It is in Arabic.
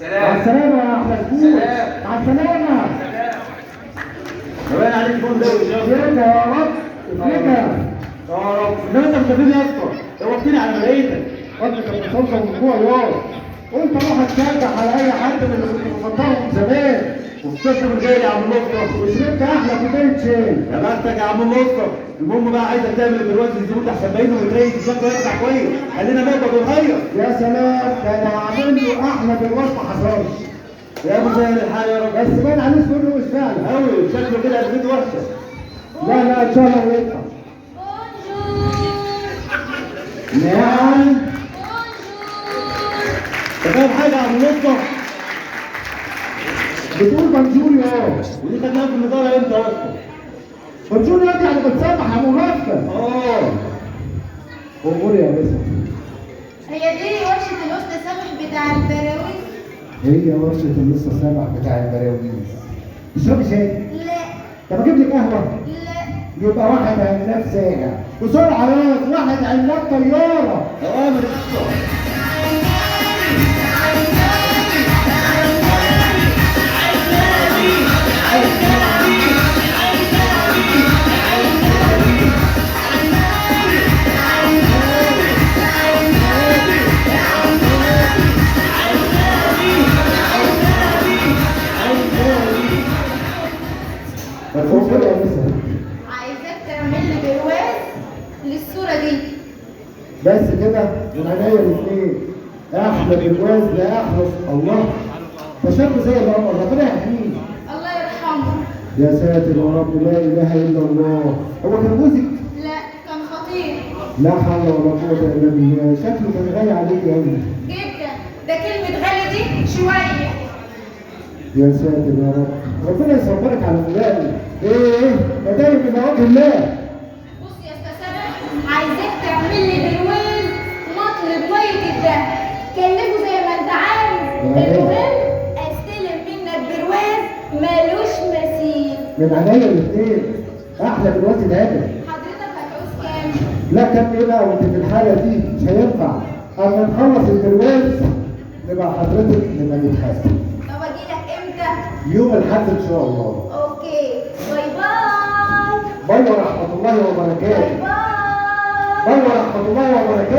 مع السلامة يا أحمد فوز. مع السلامة. باين عليك فندق افريقيا يا رب. افريقيا يا رب. انما انت مستفيد يا اسطى، دوبتني على ملايتك. قبل كان بتوصل اسبوع يوم. قلت اروح اتشجع على اي حد من اللي كنت بفكرهم زمان. وبتشرب الغالي يا عم مصطفى. وشربت احلى كوبايه شاي. يا بختك يا عم مصطفى. المهم بقى عايزك تعمل دلوقتي الزبون ده عشان باينه متريس الشكل يطلع كويس. خلينا نقبض ونغير. يا سلام، ده انا هعمل له احلى بالوصف ما حصلش. يا ابو زي الحال يا رب. بس باين عليه كله مش فعلا. قوي شكله كده البيت وحشه. لا لا ان شاء الله يطلع. نعم. انت فاهم حاجه يا عم مصطفى؟ بتقول بنجوري ودي خدناها في النضاره امتى يا اسطى؟ بنجوري يعني بتسامح يا مغفل. امور يا باسم. هي دي ورشة الأسطى سامح بتاع البراويز؟ هي ورشة النص السابع بتاع البراويز. تشربي شاي؟ لا. طب اجيب لك قهوة؟ لا. يبقى واحد عناب ساقع. بسرعة يا واحد عناب طيارة. اوامر يا اسطى. عايزاك تعمل لي برواز للصورة دي. بس كده من عينيا الاثنين. احلى بالجواز لا احلى. الله، ده شاب زي القمر، ربنا يحميه. الله يرحمه. يا ساتر يا رب، لا اله الا الله. هو كان جوزك؟ لا، كان خطير لا حول ولا قوة الا بالله. شكله كان غالي عليك قوي. جدا. ده كلمة غالي دي شوية. يا ساتر يا رب، ربنا يصبرك على مولاني. ايه ده دايما من وجه الله. بص يا أستاذ سامح، عايزاك تعمل لي برواز مطلب مية الدهب. كلفه زي ما أنت عايز. المهم أستلم منك برواز مالوش مثيل. من عينيا الاثنين. احلى بالوقت ده. حضرتك هتعوز كام؟ لا كان ايه بقى، وانت في الحاله دي مش هينفع. اما نخلص البرواز نبقى حضرتك نبقى نتحاسب. طب أجيلك إمتى؟ يوم الاحد ان شاء الله. أوكي، باي باي. باي ورحمه الله وبركاته. باي باي. باي ورحمه الله وبركاته.